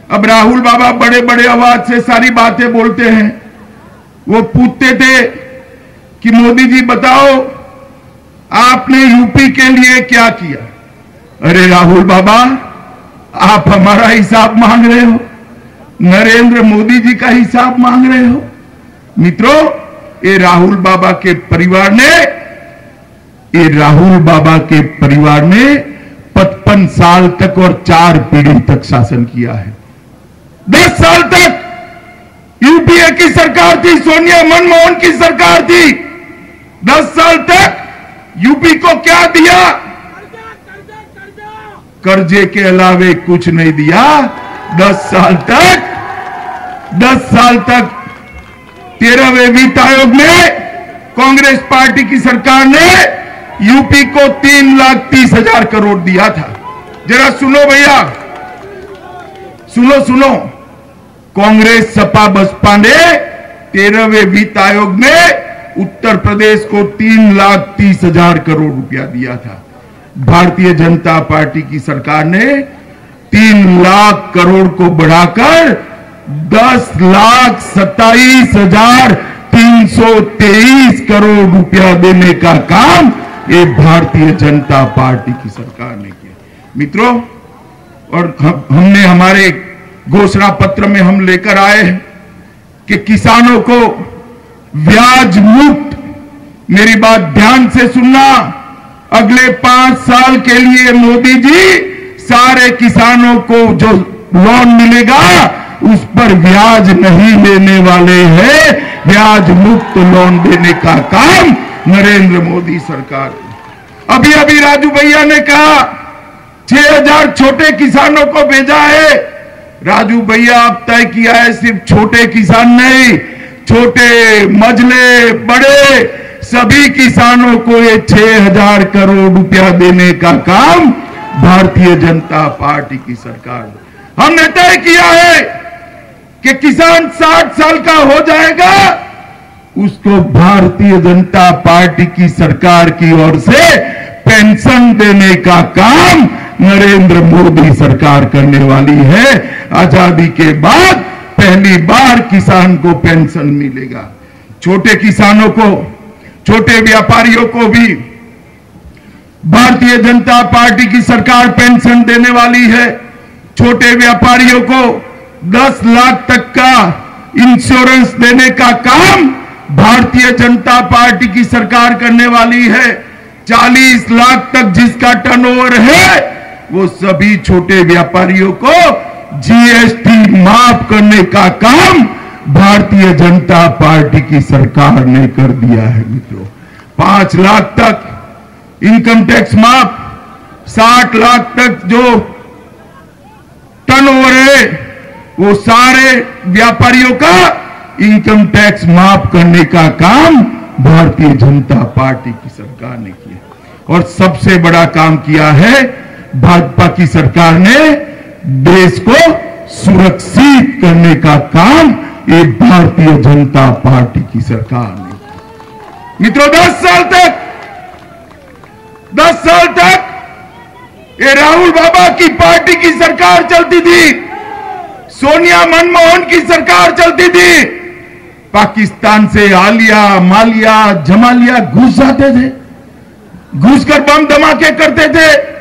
अब राहुल बाबा बड़े बड़े आवाज से सारी बातें बोलते हैं। वो पूछते थे कि मोदी जी बताओ आपने यूपी के लिए क्या किया। अरे राहुल बाबा, आप हमारा हिसाब मांग रहे हो, नरेंद्र मोदी जी का हिसाब मांग रहे हो। मित्रों, ये राहुल बाबा के परिवार ने 55 साल तक और 4 पीढ़ी तक शासन किया है। 10 साल तक यूपीए की सरकार थी, सोनिया मनमोहन की सरकार थी। 10 साल तक यूपी को क्या दिया? कर्जे के अलावे कुछ नहीं दिया। 10 साल तक 13वें वित्त आयोग में कांग्रेस पार्टी की सरकार ने यूपी को 3,30,000 करोड़ दिया था। जरा सुनो भैया, सुनो। कांग्रेस सपा बसपा ने 13वें वित्त आयोग में उत्तर प्रदेश को 3,30,000 करोड़ रुपया दिया था। भारतीय जनता पार्टी की सरकार ने 3 लाख करोड़ को बढ़ाकर 10,27,323 करोड़ रुपया देने का काम ये भारतीय जनता पार्टी की सरकार ने किया। मित्रों, और हमने हमारे घोषणा पत्र में हम लेकर आए हैं कि किसानों को ब्याज मुक्त, मेरी बात ध्यान से सुनना, अगले 5 साल के लिए मोदी जी सारे किसानों को जो लोन मिलेगा उस पर ब्याज नहीं लेने वाले हैं। ब्याज मुक्त लोन देने का काम नरेंद्र मोदी सरकार। अभी राजू भैया ने कहा 6,000 छोटे किसानों को भेजा है। राजू भैया अब तय किया है सिर्फ छोटे किसान नहीं, छोटे मझले बड़े सभी किसानों को ये 6,000 करोड़ रुपया देने का काम भारतीय जनता पार्टी की सरकार ने। हमने तय किया है कि किसान 60 साल का हो जाएगा, उसको भारतीय जनता पार्टी की सरकार की ओर से पेंशन देने का काम नरेंद्र मोदी सरकार करने वाली है। आजादी के बाद पहली बार किसान को पेंशन मिलेगा। छोटे किसानों को, छोटे व्यापारियों को भी भारतीय जनता पार्टी की सरकार पेंशन देने वाली है। छोटे व्यापारियों को 10 लाख तक का इंश्योरेंस देने का काम भारतीय जनता पार्टी की सरकार करने वाली है। 40 लाख तक जिसका टर्नओवर है वो सभी छोटे व्यापारियों को जीएसटी माफ करने का काम भारतीय जनता पार्टी की सरकार ने कर दिया है। मित्रों, 5 लाख तक इनकम टैक्स माफ, 60 लाख तक जो टर्नओवर है वो सारे व्यापारियों का इनकम टैक्स माफ करने का काम भारतीय जनता पार्टी की सरकार ने किया। और सबसे बड़ा काम किया है भाजपा की सरकार ने, देश को सुरक्षित करने का काम ये भारतीय जनता पार्टी की सरकार ने किया। मित्रों, 10 साल तक ये राहुल बाबा की पार्टी की सरकार चलती थी, सोनिया मनमोहन की सरकार चलती थी। पाकिस्तान से आलिया, मालिया, जमालिया घुस जाते थे, घुसकर बम धमाके करते थे,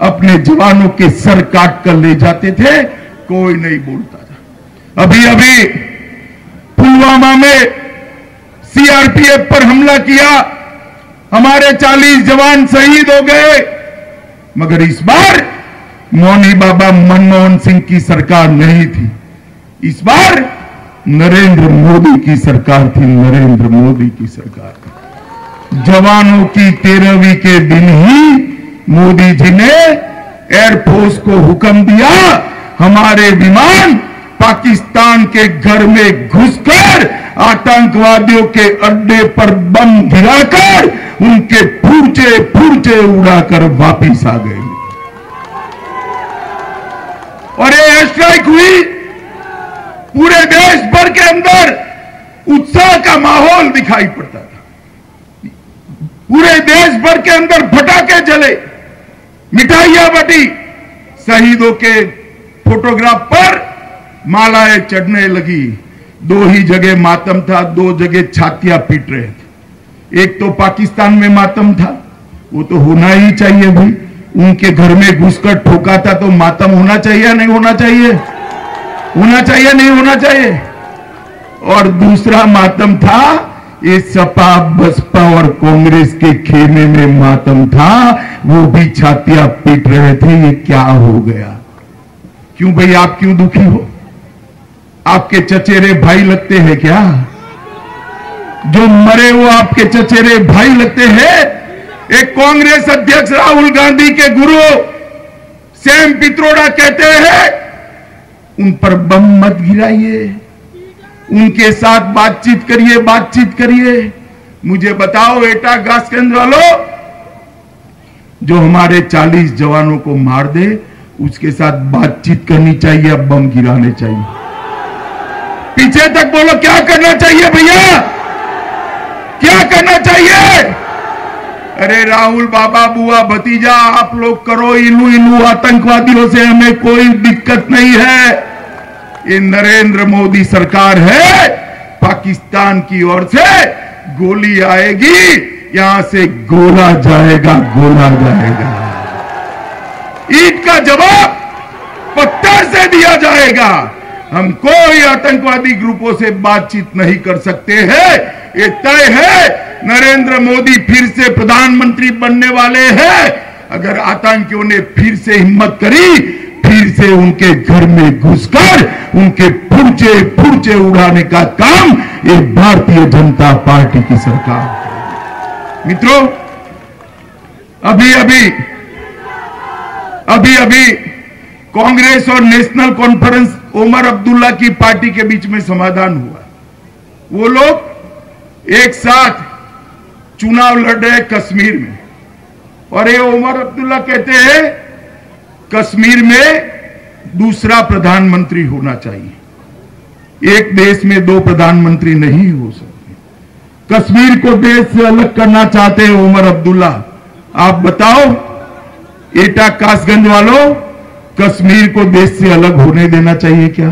अपने जवानों के सर काट कर ले जाते थे, कोई नहीं बोलता था। अभी पुलवामा में सीआरपीएफ पर हमला किया, हमारे 40 जवान शहीद हो गए। मगर इस बार मौनी बाबा मनमोहन सिंह की सरकार नहीं थी, इस बार नरेंद्र मोदी की सरकार थी। नरेंद्र मोदी की सरकार थी। जवानों की 13वीं के दिन ही मोदी जी ने एयरफोर्स को हुक्म दिया, हमारे विमान पाकिस्तान के घर में घुसकर आतंकवादियों के अड्डे पर बम गिराकर उनके फूचे उड़ाकर वापिस आ गए। और ये एयर स्ट्राइक हुई, पूरे देश भर के अंदर उत्साह का माहौल दिखाई पड़ता था। पूरे देश भर के अंदर पटाखे जले, मिठाइयां बटी, शहीदों के फोटोग्राफ पर मालाएं चढ़ने लगी। 2 ही जगह मातम था, 2 जगह छातियां पीट रहे थे। एक तो पाकिस्तान में मातम था, वो तो होना ही चाहिए भाई। उनके घर में घुसकर ठोका था तो मातम होना चाहिए नहीं होना चाहिए? होना चाहिए नहीं होना चाहिए? और दूसरा मातम था ये सपा बसपा और कांग्रेस के खेमे में मातम था, वो भी छातियां पीट रहे थे। ये क्या हो गया? क्यों भाई, आप क्यों दुखी हो? आपके चचेरे भाई लगते हैं क्या? जो मरे वो आपके चचेरे भाई लगते हैं? एक कांग्रेस अध्यक्ष राहुल गांधी के गुरु सैम पित्रोड़ा कहते हैं उन पर बम मत गिराइए, उनके साथ बातचीत करिए, बातचीत करिए। मुझे बताओ एटा कासगंज वालों, जो हमारे 40 जवानों को मार दे उसके साथ बातचीत करनी चाहिए, अब बम गिराने चाहिए? पीछे तक बोलो, क्या करना चाहिए भैया, क्या करना चाहिए? अरे राहुल बाबा, बुआ, भतीजा, आप लोग करो इलू इलू, आतंकवादियों से हमें कोई दिक्कत नहीं है। ये नरेंद्र मोदी सरकार है, पाकिस्तान की ओर से गोली आएगी, यहां से गोला जाएगा, गोला जाएगा। ईद का जवाब पत्थर से दिया जाएगा। हम कोई आतंकवादी ग्रुपों से बातचीत नहीं कर सकते हैं, ये तय है। नरेंद्र मोदी फिर से प्रधानमंत्री बनने वाले हैं। अगर आतंकियों ने फिर से हिम्मत करी, फिर से उनके घर में घुसकर उनके पुर्जे उड़ाने का काम ये भारतीय जनता पार्टी की सरकार। मित्रों, अभी कांग्रेस और नेशनल कॉन्फ्रेंस उमर अब्दुल्ला की पार्टी के बीच में समाधान हुआ। वो लोग एक साथ चुनाव लड़ रहे कश्मीर में, और ये उमर अब्दुल्ला कहते हैं कश्मीर में दूसरा प्रधानमंत्री होना चाहिए। एक देश में 2 प्रधानमंत्री नहीं हो सकते। कश्मीर को देश से अलग करना चाहते हैं उमर अब्दुल्ला। आप बताओ एटा कासगंज वालों, कश्मीर को देश से अलग होने देना चाहिए क्या?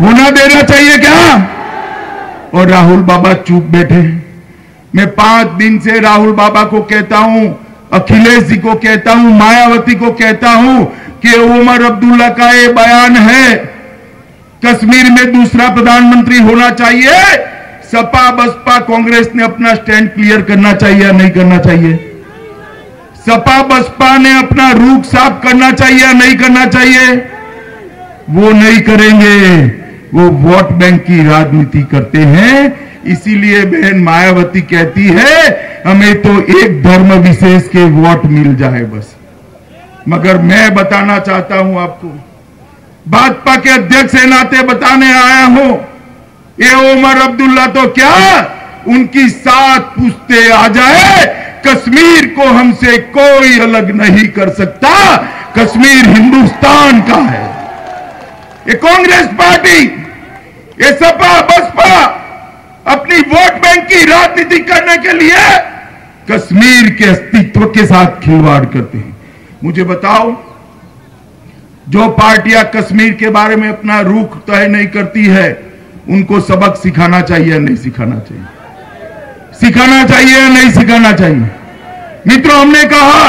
होना देना चाहिए क्या? और राहुल बाबा चुप बैठे हैं। मैं 5 दिन से राहुल बाबा को कहता हूं, अखिलेश जी को कहता हूं, मायावती को कहता हूं कि उमर अब्दुल्ला का ये बयान है कश्मीर में दूसरा प्रधानमंत्री होना चाहिए, सपा बसपा कांग्रेस ने अपना स्टैंड क्लियर करना चाहिए या नहीं करना चाहिए? सपा बसपा ने अपना रुख साफ करना चाहिए या नहीं करना चाहिए? वो नहीं करेंगे, वो वोट बैंक की राजनीति करते हैं। इसीलिए बहन मायावती कहती है हमें तो एक धर्म विशेष के वोट मिल जाए बस। मगर मैं बताना चाहता हूं आपको, भाजपा के अध्यक्ष के नाते बताने आया हूं, ये उमर अब्दुल्ला तो क्या, उनकी 7 पुश्ते आ जाए, कश्मीर को हमसे कोई अलग नहीं कर सकता। कश्मीर हिंदुस्तान का है। ये कांग्रेस पार्टी, ये सपा बसपा अपनी वोट बैंक की राजनीति करने के लिए कश्मीर के अस्तित्व के साथ खिलवाड़ करते हैं। मुझे बताओ, जो पार्टियां कश्मीर के बारे में अपना रुख तय नहीं करती है, उनको सबक सिखाना चाहिए या नहीं सिखाना चाहिए? सिखाना चाहिए या नहीं सिखाना चाहिए? मित्रों, हमने कहा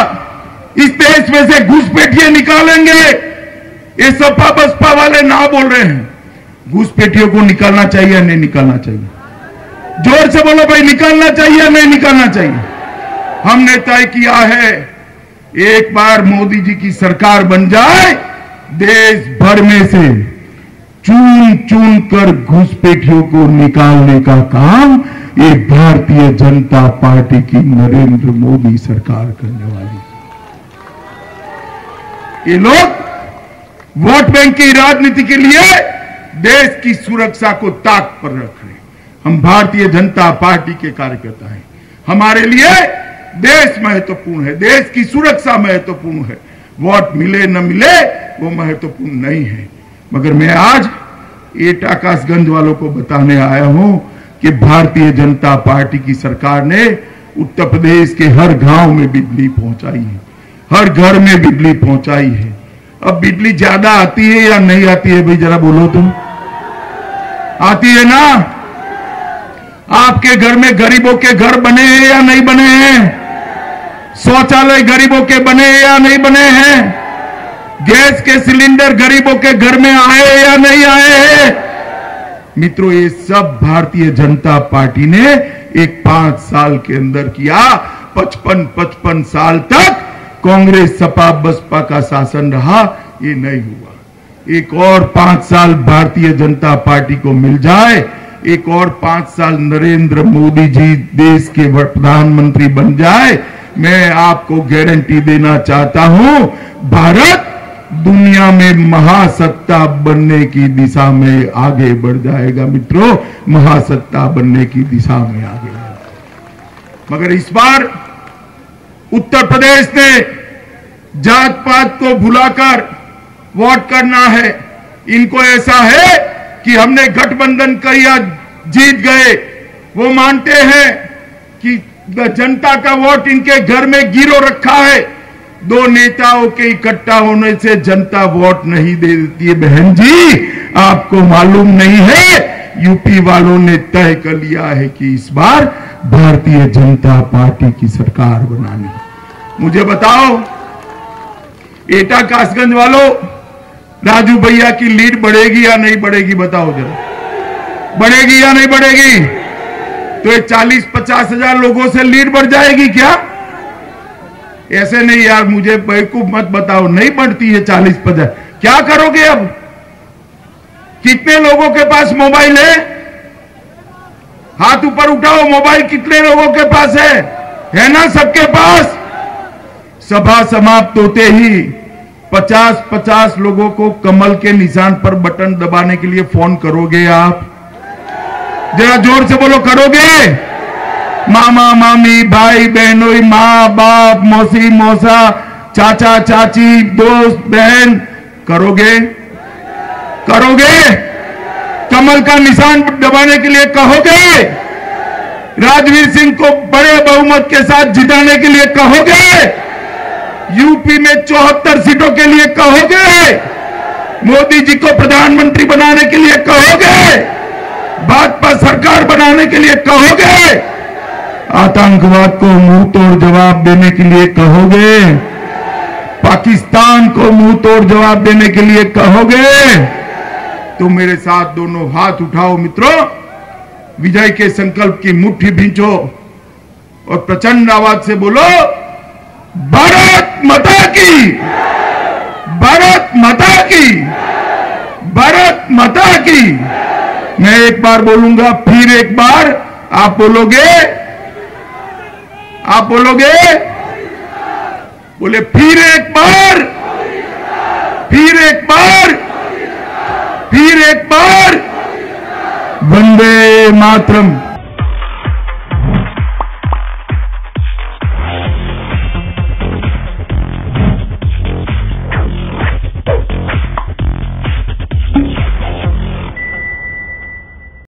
इस देश में से घुसपैठिए निकालेंगे। ये सपा बसपा वाले ना बोल रहे हैं, घुसपैठियों को निकालना चाहिए या नहीं निकालना चाहिए? जोर से बोलो भाई, निकालना चाहिए या नहीं निकालना चाहिए? हमने तय किया है एक बार मोदी जी की सरकार बन जाए, देश भर में से चुन चुन कर घुसपैठियों को निकालने का काम ये भारतीय जनता पार्टी की नरेंद्र मोदी सरकार करने वाली है। ये लोग वोट बैंक की राजनीति के लिए देश की सुरक्षा को ताक पर रख रहे हैं। हम भारतीय जनता पार्टी के कार्यकर्ता हैं, हमारे लिए देश महत्वपूर्ण है, देश की सुरक्षा महत्वपूर्ण है। वोट मिले न मिले वो महत्वपूर्ण नहीं है। मगर मैं आज एटा कासगंज वालों को बताने आया हूं कि भारतीय जनता पार्टी की सरकार ने उत्तर प्रदेश के हर गांव में बिजली पहुंचाई है, हर घर में बिजली पहुंचाई है। अब बिजली ज्यादा आती है या नहीं आती है भाई, जरा बोलो तुम। आती है ना? आपके घर में गरीबों के घर बने हैं या नहीं बने हैं? शौचालय गरीबों के बने हैं या नहीं बने हैं? गैस के सिलेंडर गरीबों के घर में आए या नहीं आए हैं? मित्रों, ये सब भारतीय जनता पार्टी ने एक 5 साल के अंदर किया। 55 साल तक कांग्रेस सपा बसपा का शासन रहा, ये नहीं हुआ। एक और 5 साल भारतीय जनता पार्टी को मिल जाए, एक और 5 साल नरेंद्र मोदी जी देश के प्रधानमंत्री बन जाए, मैं आपको गारंटी देना चाहता हूं, भारत दुनिया में महासत्ता बनने की दिशा में आगे बढ़ जाएगा। मित्रों, महासत्ता बनने की दिशा में आगे बढ़ेगा। मगर इस बार उत्तर प्रदेश ने जात पात को भुलाकर वोट करना है। इनको ऐसा है कि हमने गठबंधन किया, जीत गए। वो मानते हैं कि जनता का वोट इनके घर में गिरो रखा है। 2 नेताओं के इकट्ठा होने से जनता वोट नहीं दे देती है। बहन जी, आपको मालूम नहीं है, यूपी वालों ने तय कर लिया है कि इस बार भारतीय जनता पार्टी की सरकार बनानी। मुझे बताओ, एटा कासगंज वालों, राजू भैया की लीड बढ़ेगी या नहीं बढ़ेगी? बताओ जरा, बढ़ेगी या नहीं बढ़ेगी? तो ये 40-50 हजार लोगों से लीड बढ़ जाएगी क्या? ऐसे नहीं यार, मुझे बेवकूफ मत बताओ, नहीं बढ़ती है 40-50। क्या करोगे अब? कितने लोगों के पास मोबाइल है? हाथ ऊपर उठाओ, मोबाइल कितने लोगों के पास है ना? सबके पास। सभा समाप्त होते ही 50-50 लोगों को कमल के निशान पर बटन दबाने के लिए फोन करोगे आप? जरा जोर से बोलो, करोगे? मामा मामी, भाई बहनोई, माँ बाप, मौसी मौसा, चाचा चाची, दोस्त बहन, करोगे? करोगे? कमल का निशान दबाने के लिए कहोगे? राजवीर सिंह को बड़े बहुमत के साथ जिताने के लिए कहोगे? यूपी में 74 सीटों के लिए कहोगे? मोदी जी को प्रधानमंत्री बनाने के लिए कहोगे? भाजपा सरकार बनाने के लिए कहोगे? आतंकवाद को मुंह तोड़ जवाब देने के लिए कहोगे? पाकिस्तान को मुंह तोड़ जवाब देने के लिए कहोगे? तो मेरे साथ दोनों हाथ उठाओ मित्रों, विजय के संकल्प की मुट्ठी भींचो और प्रचंड आवाज से बोलो, भारत माता की, भारत माता की, भारत माता की। मैं एक बार बोलूंगा, फिर एक बार आप बोलोगे? आप बोलोगे? बोले फिर एक बार, फिर एक बार, फिर एक बार। वंदे मातरम।